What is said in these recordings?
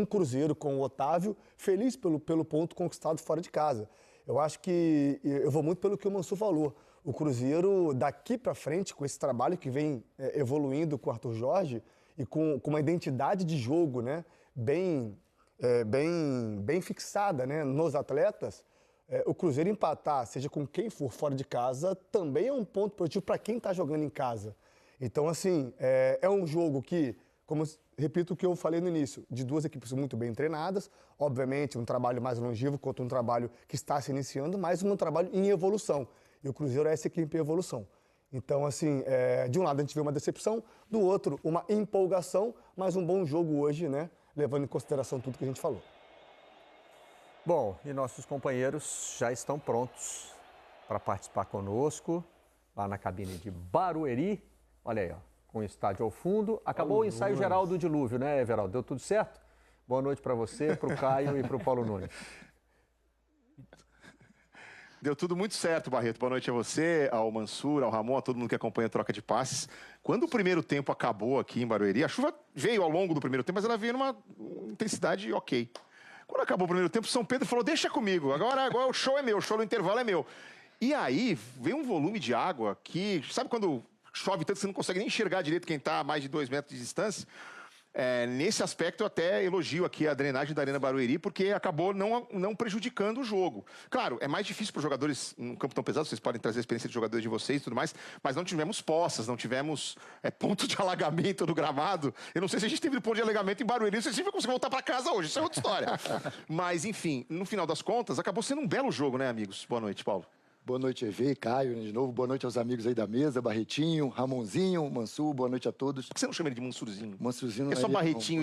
Um Cruzeiro com o Otávio, feliz pelo ponto conquistado fora de casa. Eu acho que, eu vou muito pelo que o Mansur falou, o Cruzeiro daqui para frente, com esse trabalho que vem evoluindo com o Arthur Jorge e com uma identidade de jogo, né, bem fixada, né, nos atletas, o Cruzeiro empatar, seja com quem for fora de casa, também é um ponto positivo para quem está jogando em casa. Então, assim, é um jogo que, como repito o que eu falei no início, de duas equipes muito bem treinadas, obviamente um trabalho mais longevo quanto um trabalho que está se iniciando, mas um trabalho em evolução. E o Cruzeiro é essa equipe em evolução. Então, assim, de um lado a gente vê uma decepção, do outro uma empolgação, mas um bom jogo hoje, né, levando em consideração tudo que a gente falou. Bom, e nossos companheiros já estão prontos para participar conosco, lá na cabine de Barueri. Olha aí, ó, com o estádio ao fundo. Acabou o ensaio geral do dilúvio, né, Everaldo? Deu tudo certo? Boa noite para você, para o Caio e para o Paulo Nunes. Deu tudo muito certo, Barreto. Boa noite a você, ao Mansur, ao Ramon, a todo mundo que acompanha a troca de passes. Quando o primeiro tempo acabou aqui em Barueri, a chuva veio ao longo do primeiro tempo, mas ela veio numa intensidade ok. Quando acabou o primeiro tempo, São Pedro falou, deixa comigo, agora o show é meu, o show no intervalo é meu. E aí, veio um volume de água que, sabe quando chove tanto que você não consegue nem enxergar direito quem está a mais de 2 metros de distância? Nesse aspecto, eu até elogio aqui a drenagem da Arena Barueri, porque acabou não prejudicando o jogo. Claro, é mais difícil para os jogadores num campo tão pesado, vocês podem trazer a experiência de jogadores de vocês e tudo mais, mas não tivemos poças, não tivemos ponto de alagamento no gramado. Eu não sei se a gente teve ponto de alagamento em Barueri, não sei se a gente vai conseguir voltar para casa hoje, isso é outra história. Mas, enfim, no final das contas, acabou sendo um belo jogo, né, amigos? Boa noite, Paulo. Boa noite, EV, Caio, de novo. Boa noite aos amigos aí da mesa, Barretinho, Ramonzinho, Mansur, boa noite a todos. Por que você não chama ele de Mansurzinho? Mansurzinho é só Barretinho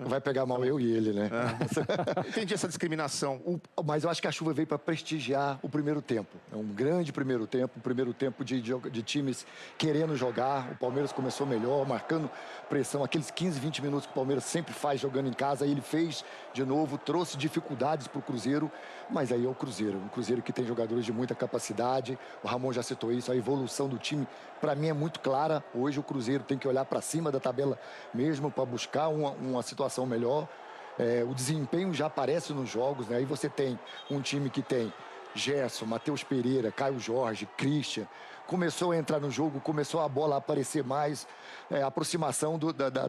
vai pegar mal eu e ele, né? Entendi essa discriminação. Mas eu acho que a chuva veio para prestigiar o primeiro tempo. É um grande primeiro tempo de times querendo jogar. O Palmeiras começou melhor, marcando pressão. Aqueles 15, 20 minutos que o Palmeiras sempre faz jogando em casa, aí ele fez de novo, trouxe dificuldades para o Cruzeiro, mas aí é o Cruzeiro. Um Cruzeiro que tem jogadores de muita capacidade. O Ramon já citou isso, a evolução do time, para mim, é muito clara. Hoje o Cruzeiro tem que olhar para cima da tabela mesmo para buscar uma situação melhor. O desempenho já aparece nos jogos, né? Aí você tem um time que tem Gerson, Matheus Pereira, Caio Jorge, Christian. Começou a entrar no jogo, começou a bola a aparecer mais, a aproximação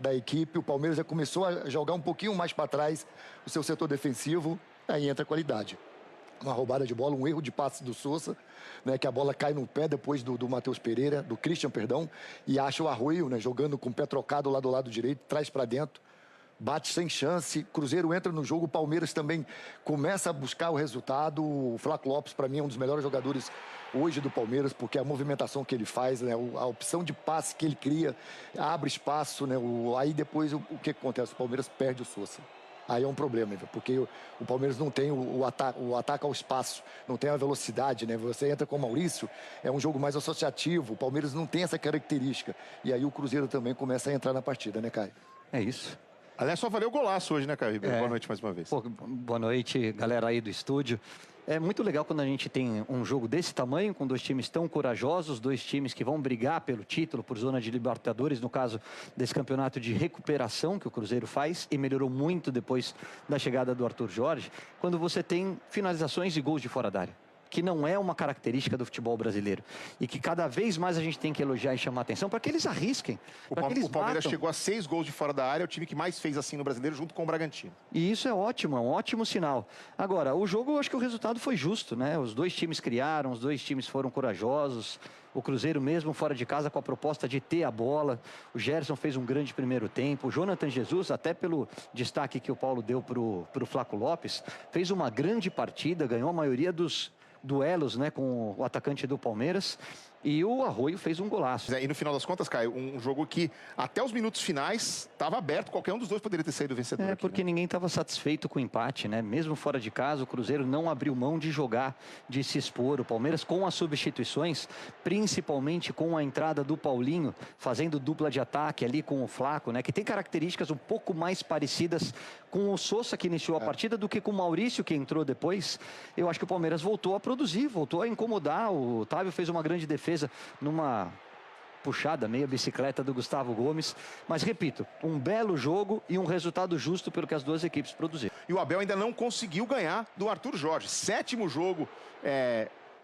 da equipe. O Palmeiras já começou a jogar um pouquinho mais para trás o seu setor defensivo, aí entra a qualidade. Uma roubada de bola, um erro de passe do Sousa, né, que a bola cai no pé depois do Matheus Pereira, do Christian, perdão, e acha o Arroio, né, jogando com o pé trocado lá do lado direito, traz para dentro, bate sem chance, Cruzeiro entra no jogo, o Palmeiras também começa a buscar o resultado. O Flaco Lopes, para mim, é um dos melhores jogadores hoje do Palmeiras, porque a movimentação que ele faz, né, a opção de passe que ele cria, abre espaço, né, aí depois o que acontece? O Palmeiras perde o Sousa. Aí é um problema, porque o Palmeiras não tem o ataque ao espaço, não tem a velocidade, né? Você entra com o Maurício, é um jogo mais associativo, o Palmeiras não tem essa característica. E aí o Cruzeiro também começa a entrar na partida, né, Caio? É isso. Aliás, só valeu o golaço hoje, né, Caio? Boa noite mais uma vez. Boa noite, galera aí do estúdio. É muito legal quando a gente tem um jogo desse tamanho, com dois times tão corajosos, dois times que vão brigar pelo título, por zona de Libertadores, no caso desse campeonato de recuperação que o Cruzeiro faz, e melhorou muito depois da chegada do Arthur Jorge, quando você tem finalizações e gols de fora da área, que não é uma característica do futebol brasileiro. E que cada vez mais a gente tem que elogiar e chamar atenção para que eles arrisquem. O Palmeiras chegou a 6 gols de fora da área, é o time que mais fez assim no Brasileiro, junto com o Bragantino. E isso é ótimo, é um ótimo sinal. Agora, o jogo, eu acho que o resultado foi justo, né? Os dois times criaram, os dois times foram corajosos. O Cruzeiro mesmo fora de casa com a proposta de ter a bola. O Gerson fez um grande primeiro tempo. O Jonathan Jesus, até pelo destaque que o Paulo deu para o Flaco Lopes, fez uma grande partida, ganhou a maioria dos duelos, né, com o atacante do Palmeiras. E o Arroio fez um golaço. E no final das contas, Caio, um jogo que até os minutos finais estava aberto, qualquer um dos dois poderia ter saído vencedor. Aqui, porque ninguém estava satisfeito com o empate, né? Mesmo fora de casa, o Cruzeiro não abriu mão de jogar, de se expor. O Palmeiras, com as substituições, principalmente com a entrada do Paulinho, fazendo dupla de ataque ali com o Flaco, né? Que tem características um pouco mais parecidas com o Sousa, que iniciou a partida, do que com o Maurício, que entrou depois. Eu acho que o Palmeiras voltou a produzir, voltou a incomodar. O Otávio fez uma grande defesa numa puxada, meia bicicleta do Gustavo Gomes. Mas, repito, um belo jogo e um resultado justo pelo que as duas equipes produziram. E o Abel ainda não conseguiu ganhar do Arthur Jorge. 7º jogo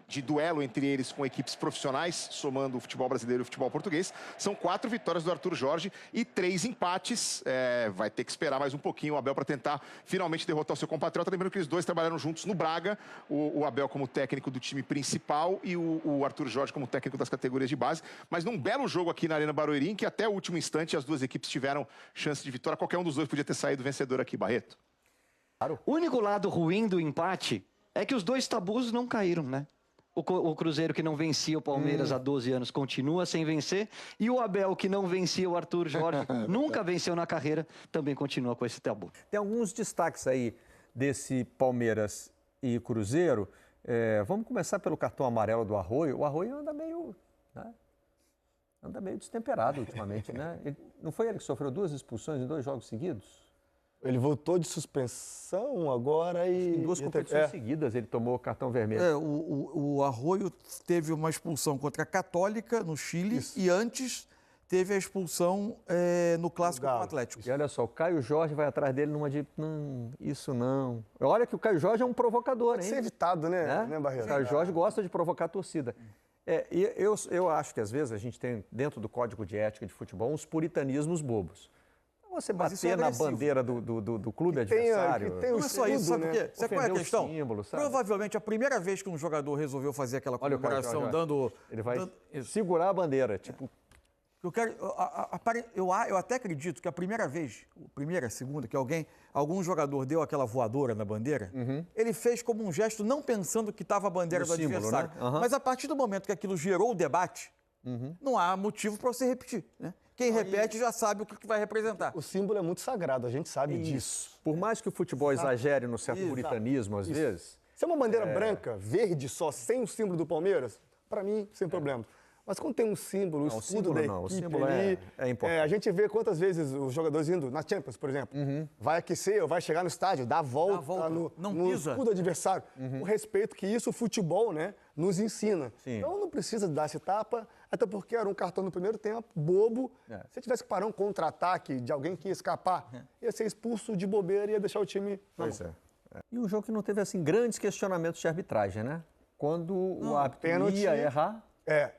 de duelo entre eles com equipes profissionais, somando o futebol brasileiro e o futebol português. São 4 vitórias do Arthur Jorge e 3 empates. Vai ter que esperar mais um pouquinho o Abel para tentar finalmente derrotar o seu compatriota. Lembrando que eles dois trabalharam juntos no Braga, o Abel como técnico do time principal e o Arthur Jorge como técnico das categorias de base. Mas num belo jogo aqui na Arena Barueri, em que até o último instante as duas equipes tiveram chance de vitória. Qualquer um dos dois podia ter saído vencedor aqui, Barreto. O único lado ruim do empate é que os dois tabus não caíram, né? O Cruzeiro, que não vencia o Palmeiras há 12 anos, continua sem vencer. E o Abel, que não vencia o Arthur Jorge, nunca venceu na carreira, também continua com esse tabu. Tem alguns destaques aí desse Palmeiras e Cruzeiro. Vamos começar pelo cartão amarelo do Arroio. O Arroio anda meio, né? Anda meio destemperado ultimamente, né? Não foi ele que sofreu 2 expulsões em 2 jogos seguidos? Ele voltou de suspensão agora e... Em 2 competições seguidas ele tomou cartão vermelho. O Arroio teve uma expulsão contra a Católica, no Chile, e antes teve a expulsão no Clássico com o Atlético. E olha só, o Caio Jorge vai atrás dele numa de... Isso não. Olha que o Caio Jorge é um provocador, hein? Pode ser evitado, né, Barreto? O Caio Jorge gosta de provocar a torcida. Eu acho que às vezes a gente tem, dentro do Código de Ética de Futebol, uns puritanismos bobos. Você bater na bandeira do clube adversário. Não é só isso, sabe por quê? Sabe qual é a questão? Símbolo, Provavelmente a primeira vez que um jogador resolveu fazer aquela comemoração dando... Ele vai segurar a bandeira, tipo... Eu até acredito que a primeira vez, a segunda, que algum jogador deu aquela voadora na bandeira, ele fez como um gesto, não pensando que estava a bandeira do adversário. Né? Mas a partir do momento que aquilo gerou o debate, não há motivo para você repetir, né? Quem repete já sabe o que vai representar. O símbolo é muito sagrado, a gente sabe disso. Por mais que o futebol exagere no certo puritanismo, às vezes... Se é uma bandeira branca, verde só, sem o símbolo do Palmeiras, para mim, sem problema. Mas quando tem um símbolo, o escudo da equipe o símbolo ali... é importante. A gente vê quantas vezes os jogadores indo na Champions, por exemplo, vai aquecer ou vai chegar no estádio, dá a volta no escudo adversário. O respeito que isso, o futebol, né, nos ensina. Sim. Então não precisa dar essa etapa, até porque era um cartão no primeiro tempo, bobo. Se tivesse que parar um contra-ataque de alguém que ia escapar, ia ser expulso de bobeira e ia deixar o time... Pois é. E um jogo que não teve, assim, grandes questionamentos de arbitragem, né? Quando o árbitro ia errar...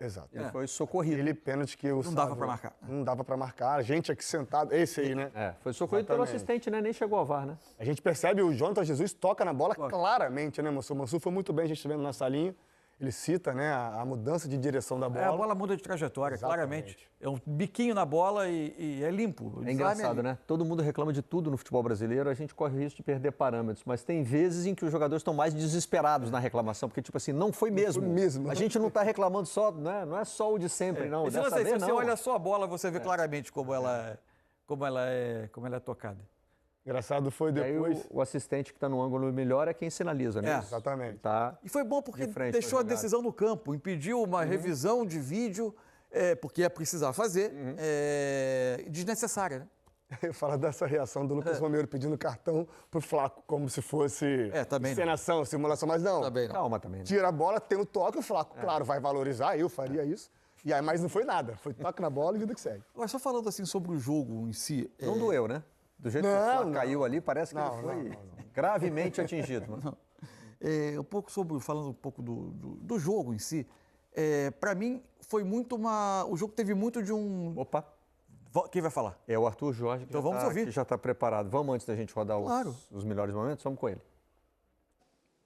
exato. Ele foi socorrido. Ele pênalti que o Não dava para marcar. Não dava para marcar. A gente aqui sentado, esse aí, né? Foi socorrido pelo assistente, né? Nem chegou ao VAR, né? A gente percebe o Jonathan Jesus toca na bola claramente, né, Mansur? O Mansur foi muito bem, a gente vendo na salinha. Ele cita, né, a mudança de direção da bola. A bola muda de trajetória, claramente. É um biquinho na bola e é limpo. É engraçado, né? Todo mundo reclama de tudo no futebol brasileiro, a gente corre o risco de perder parâmetros, mas tem vezes em que os jogadores estão mais desesperados na reclamação, porque, tipo assim, não foi mesmo. A gente não está reclamando só, né? Não é só o de sempre, não. Se você olha só a bola, você vê claramente como ela é tocada. Engraçado foi depois... Aí o assistente que está no ângulo melhor é quem sinaliza, né? Exatamente. E foi bom porque deixou a decisão no campo, impediu uma revisão de vídeo, porque ia precisar fazer, desnecessária, né? Eu falo dessa reação do Lucas Romero pedindo cartão pro Flaco, como se fosse encenação, simulação, mas não. Calma também. Né? Tira a bola, tem o toque, o Flaco, claro, vai valorizar, eu faria isso. E aí, mas não foi nada, foi toque na bola e vida que segue. Agora, só falando assim sobre o jogo em si... Não doeu, né? Do jeito que o Flaco caiu ali, parece que ele foi gravemente atingido. Falando um pouco do jogo em si, para mim foi muito o jogo teve muito de um... Opa! Quem vai falar? É o Arthur Jorge, então vamos ouvir. Que já está preparado. Vamos, antes da gente rodar os melhores momentos, vamos com ele.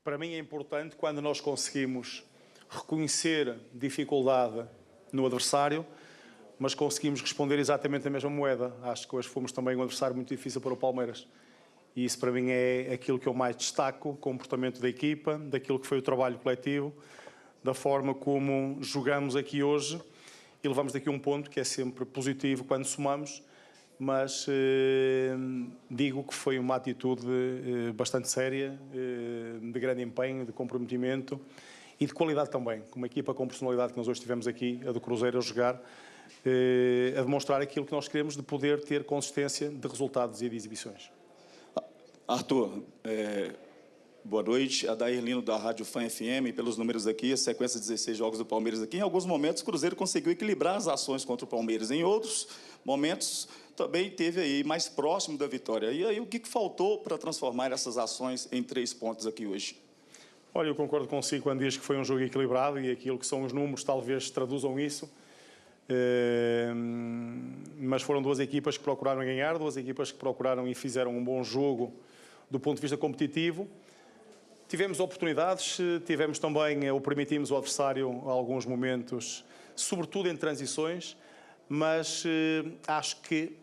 Para mim é importante quando nós conseguimos reconhecer dificuldade no adversário, mas conseguimos responder exatamente a mesma moeda. Acho que hoje fomos também um adversário muito difícil para o Palmeiras. E isso para mim é aquilo que eu mais destaco, o comportamento da equipa, daquilo que foi o trabalho coletivo, da forma como jogamos aqui hoje e levamos daqui um ponto que é sempre positivo quando somamos, mas digo que foi uma atitude bastante séria, de grande empenho, de comprometimento e de qualidade também. Com uma equipa com personalidade que nós hoje tivemos aqui, a do Cruzeiro, a jogar, a demonstrar aquilo que nós queremos de poder ter consistência de resultados e de exibições. Arthur, Boa noite, Adair Lino da Rádio Fã FM. Pelos números aqui, a sequência de 16 jogos do Palmeiras aqui, em alguns momentos o Cruzeiro conseguiu equilibrar as ações contra o Palmeiras. Em outros momentos também teve aí mais próximo da vitória. E aí o que faltou para transformar essas ações em 3 pontos aqui hoje? Olha, eu concordo consigo quando diz que foi um jogo equilibrado e aquilo que são os números talvez traduzam isso. Mas foram 2 equipas que procuraram ganhar, 2 equipas que procuraram e fizeram um bom jogo do ponto de vista competitivo. Tivemos oportunidades, tivemos também, ou permitimos ao adversário a alguns momentos, sobretudo em transições, mas acho que,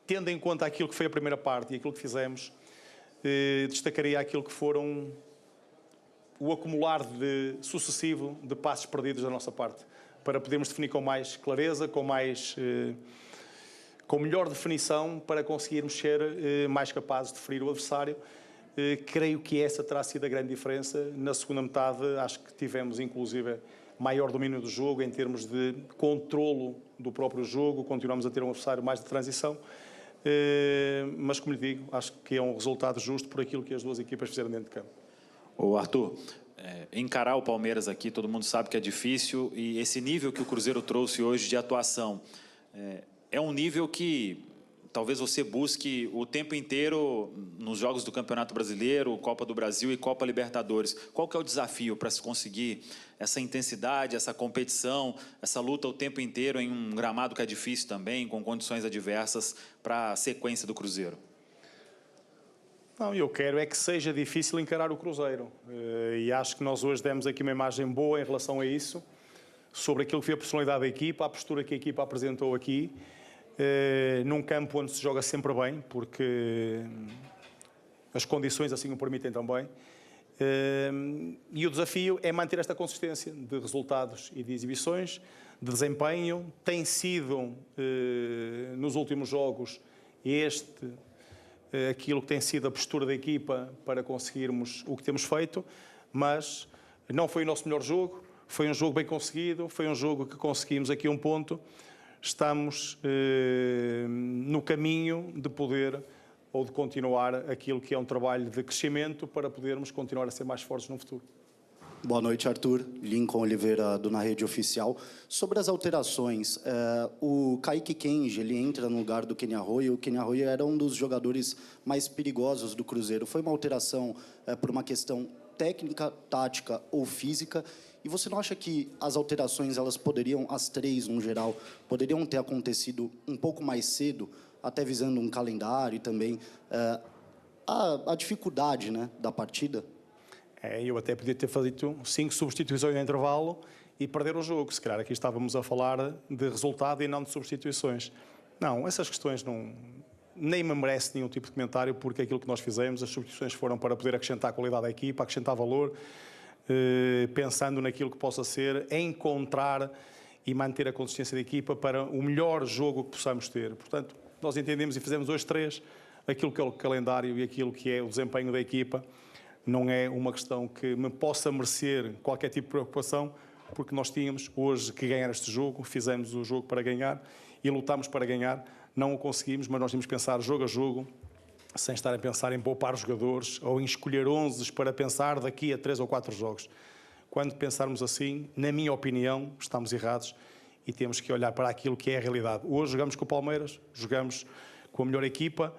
tendo em conta aquilo que foi a primeira parte e aquilo que fizemos, destacaria aquilo que foram o acumular sucessivo de passos perdidos da nossa parte, para podermos definir com mais clareza, com melhor definição, para conseguirmos ser mais capazes de ferir o adversário. Creio que essa terá sido a grande diferença. Na segunda metade, acho que tivemos, inclusive, maior domínio do jogo em termos de controlo do próprio jogo. Continuamos a ter um adversário mais de transição. Mas, como lhe digo, acho que é um resultado justo por aquilo que as 2 equipas fizeram dentro de campo. Ô Arthur, encarar o Palmeiras aqui, todo mundo sabe que é difícil. E esse nível que o Cruzeiro trouxe hoje de atuação é um nível que talvez você busque o tempo inteiro nos jogos do Campeonato Brasileiro, Copa do Brasil e Copa Libertadores. Qual que é o desafio para se conseguir essa intensidade, essa competição, essa luta o tempo inteiro em um gramado que é difícil também, com condições adversas para a sequência do Cruzeiro? Não, eu quero é que seja difícil encarar o Cruzeiro. E acho que nós hoje demos aqui uma imagem boa em relação a isso, sobre aquilo que foi a personalidade da equipa, a postura que a equipa apresentou aqui. Num campo onde se joga sempre bem, porque as condições assim o permitem também. E o desafio é manter esta consistência de resultados e de exibições, de desempenho. Tem sido, nos últimos jogos, aquilo que tem sido a postura da equipa para conseguirmos o que temos feito, mas não foi o nosso melhor jogo, foi um jogo bem conseguido, foi um jogo que conseguimos aqui um ponto. Estamos no caminho de poder ou de continuar aquilo que é um trabalho de crescimento para podermos continuar a ser mais fortes no futuro. Boa noite, Arthur. Lincoln Oliveira, do Na Rede Oficial. Sobre as alterações, o Kaique Kenji, ele entra no lugar do Kenny Arroyo. O Kenny Arroyo era um dos jogadores mais perigosos do Cruzeiro. Foi uma alteração por uma questão técnica, tática ou física? E você não acha que as alterações, elas poderiam, as 3 no geral, poderiam ter acontecido um pouco mais cedo, até visando um calendário e também a dificuldade, né, da partida? Eu até podia ter feito 5 substituições no intervalo e perder o jogo. Se calhar aqui estávamos a falar de resultado e não de substituições. Não, essas questões nem me merece nenhum tipo de comentário, porque aquilo que nós fizemos, as substituições foram para poder acrescentar qualidade à equipa, acrescentar valor, pensando naquilo que possa ser, encontrar e manter a consistência da equipa para o melhor jogo que possamos ter. Portanto, nós entendemos e fizemos hoje 3, aquilo que é o calendário e aquilo que é o desempenho da equipa. Não é uma questão que me possa merecer qualquer tipo de preocupação, porque nós tínhamos hoje que ganhar este jogo, fizemos o jogo para ganhar e lutámos para ganhar. Não o conseguimos, mas nós temos que pensar jogo a jogo, sem estar a pensar em poupar os jogadores ou em escolher 11 para pensar daqui a 3 ou 4 jogos. Quando pensarmos assim, na minha opinião, estamos errados e temos que olhar para aquilo que é a realidade. Hoje jogamos com o Palmeiras, jogamos com a melhor equipa,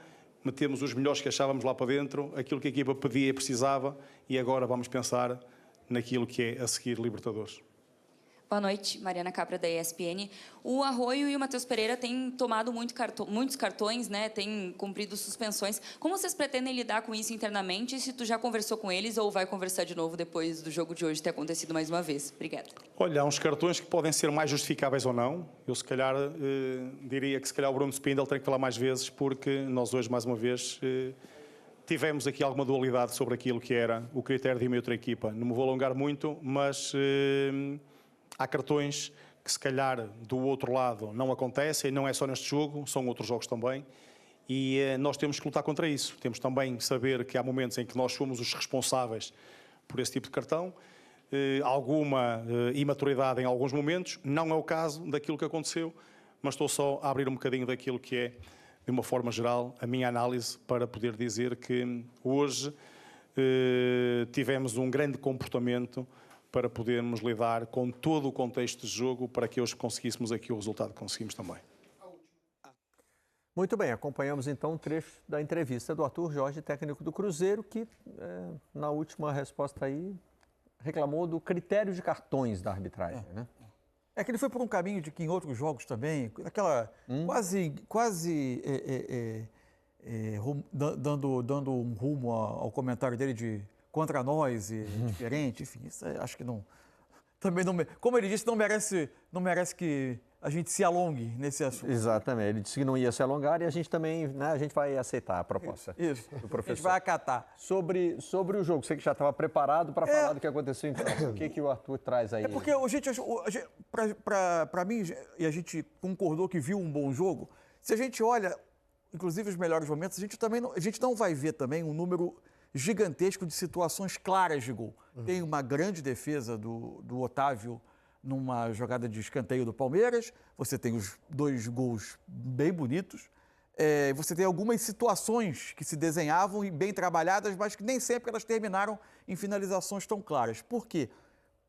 metemos os melhores que achávamos lá para dentro, aquilo que a equipa pedia e precisava, e agora vamos pensar naquilo que é a seguir Libertadores. Boa noite, Mariana Capra, da ESPN. O Arroyo e o Matheus Pereira têm tomado muitos cartões, né? Têm cumprido suspensões. Como vocês pretendem lidar com isso internamente? E se tu já conversou com eles ou vai conversar de novo depois do jogo de hoje ter acontecido mais uma vez? Obrigada. Olha, há uns cartões que podem ser mais justificáveis ou não. Eu, se calhar, diria que se calhar o Bruno Spindel tem que falar mais vezes, porque nós hoje, mais uma vez, tivemos aqui alguma dualidade sobre aquilo que era o critério de uma e outra equipa. Não me vou alongar muito, mas há cartões que, se calhar, do outro lado não acontecem, não é só neste jogo, são outros jogos também, e nós temos que lutar contra isso. Temos também que saber que há momentos em que nós somos os responsáveis por esse tipo de cartão, alguma imaturidade em alguns momentos, não é o caso daquilo que aconteceu, mas estou só a abrir um bocadinho daquilo que é, de uma forma geral, a minha análise para poder dizer que hoje tivemos um grande comportamento para podermos lidar com todo o contexto de jogo para que hoje conseguíssemos aqui o resultado que conseguimos também. Muito bem, acompanhamos então um trecho da entrevista do Arthur Jorge, técnico do Cruzeiro, que na última resposta aí reclamou do critério de cartões da arbitragem, né? É que ele foi por um caminho de que em outros jogos também, aquela dando um rumo ao comentário dele de contra nós e diferente, enfim, isso acho que não, também não, como ele disse, não merece que a gente se alongue nesse assunto. Exatamente, ele disse que não ia se alongar e a gente também, né, a gente vai aceitar a proposta do professor. A gente vai acatar. Sobre o jogo, você que já estava preparado para falar do que aconteceu então, o que o Arthur traz aí? É porque para mim, e a gente concordou que viu um bom jogo, se a gente olha, inclusive os melhores momentos, a gente não vai ver também um número gigantesco de situações claras de gol. Tem uma grande defesa do Otávio numa jogada de escanteio do Palmeiras, você tem os 2 gols bem bonitos, você tem algumas situações que se desenhavam e bem trabalhadas, mas que nem sempre elas terminaram em finalizações tão claras. Por quê?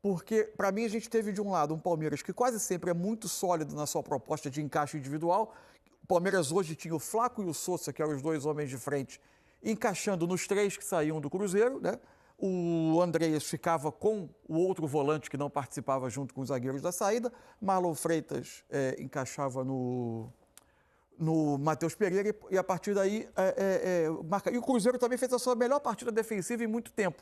Porque, para mim, a gente teve de um lado um Palmeiras que quase sempre é muito sólido na sua proposta de encaixe individual. O Palmeiras hoje tinha o Flaco e o Sousa, que eram os 2 homens de frente, encaixando nos 3 que saíam do Cruzeiro, né? O Andreas ficava com o outro volante que não participava junto com os zagueiros da saída. Marlon Freitas encaixava no Matheus Pereira e a partir daí marca. E o Cruzeiro também fez a sua melhor partida defensiva em muito tempo.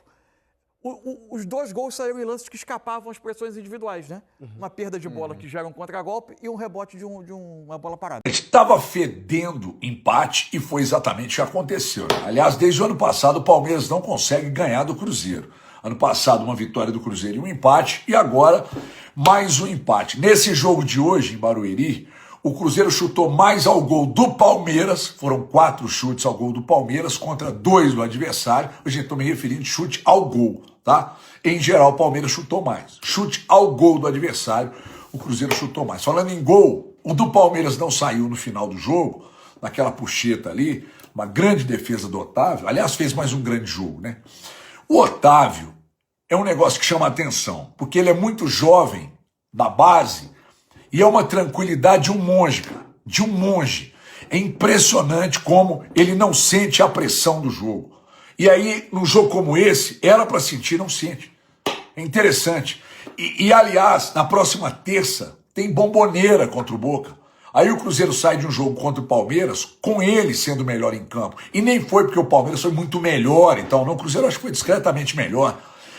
Os 2 gols saíram em lances que escapavam às pressões individuais, né? Uma perda de bola que gera um contragolpe e um rebote de uma bola parada. A gente estava fedendo empate e foi exatamente o que aconteceu. Aliás, desde o ano passado o Palmeiras não consegue ganhar do Cruzeiro. Ano passado uma vitória do Cruzeiro e um empate e agora mais um empate. Nesse jogo de hoje em Barueri, o Cruzeiro chutou mais ao gol do Palmeiras, foram 4 chutes ao gol do Palmeiras contra 2 do adversário. Hoje estou me referindo de chute ao gol, tá? Em geral, o Palmeiras chutou mais. Chute ao gol do adversário, o Cruzeiro chutou mais. Falando em gol, o do Palmeiras não saiu no final do jogo, naquela puxeta ali, uma grande defesa do Otávio. Aliás, fez mais um grande jogo, né? O Otávio é um negócio que chama atenção, porque ele é muito jovem, da base, e é uma tranquilidade de um monge, cara, de um monge. É impressionante como ele não sente a pressão do jogo. E aí, num jogo como esse, era para sentir, não sente. É interessante. E, aliás, na próxima terça, tem Bomboneira contra o Boca. Aí o Cruzeiro sai de um jogo contra o Palmeiras, com ele sendo melhor em campo. E nem foi porque o Palmeiras foi muito melhor, então não. O Cruzeiro acho que foi discretamente melhor.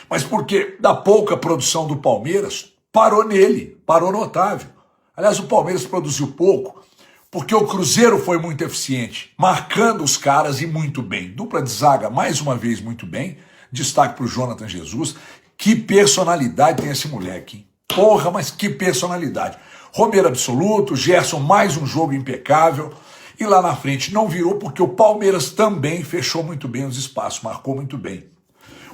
Mas porque da pouca produção do Palmeiras, parou nele, parou no Otávio. Aliás, o Palmeiras produziu pouco, porque o Cruzeiro foi muito eficiente, marcando os caras e muito bem. Dupla de zaga, mais uma vez, muito bem. Destaque para o Jonathan Jesus. Que personalidade tem esse moleque, hein? Porra, mas que personalidade. Romero absoluto, Gerson, mais um jogo impecável. E lá na frente não virou, porque o Palmeiras também fechou muito bem os espaços, marcou muito bem.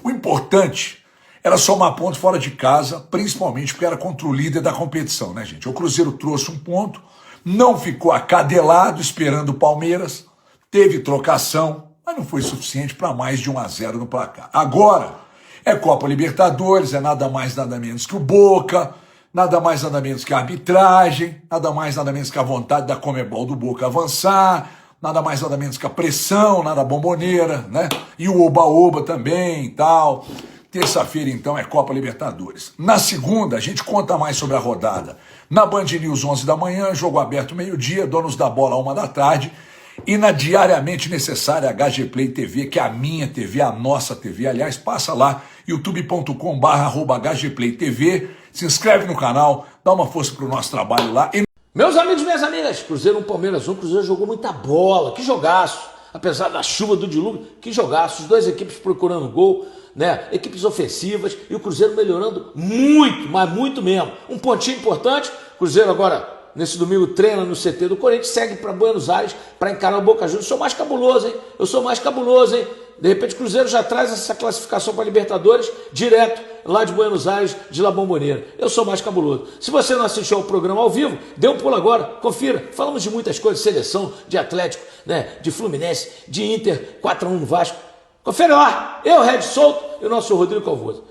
O importante era somar ponto fora de casa, principalmente porque era contra o líder da competição, né, gente? O Cruzeiro trouxe um ponto, não ficou acadelado esperando o Palmeiras, teve trocação, mas não foi suficiente para mais de 1-0 no placar. Agora é Copa Libertadores, é nada mais nada menos que o Boca, nada mais nada menos que a arbitragem, nada mais nada menos que a vontade da Conmebol do Boca avançar, nada mais nada menos que a pressão, nada Bomboneira, né? E o Oba-Oba também e tal. Terça-feira, então, é Copa Libertadores. Na segunda, a gente conta mais sobre a rodada. Na Band News, 11 da manhã, jogo aberto meio-dia, donos da bola, 1 da tarde. E na diariamente necessária HG Play TV, que é a minha TV, a nossa TV. Aliás, passa lá, youtube.com/HGPlayTV. Se inscreve no canal, dá uma força pro nosso trabalho lá. Meus amigos e minhas amigas, Cruzeiro 1, Palmeiras 1, Cruzeiro jogou muita bola, que jogaço. Apesar da chuva do dilúvio, que jogaço. As 2 equipes procurando gol, né? Equipes ofensivas e o Cruzeiro melhorando muito, mas muito mesmo. Um pontinho importante, Cruzeiro agora, nesse domingo, treina no CT do Corinthians, segue para Buenos Aires para encarar o Boca Juniors. Eu sou mais cabuloso, hein? Eu sou mais cabuloso, hein? De repente o Cruzeiro já traz essa classificação para Libertadores direto lá de Buenos Aires, de La Bombonera. Eu sou mais cabuloso. Se você não assistiu ao programa ao vivo, dê um pulo agora, confira. Falamos de muitas coisas, seleção, de Atlético, né? De Fluminense, de Inter, 4-1 no Vasco. Confere lá, eu, Red Souto e o nosso Rodrigo Calvoso.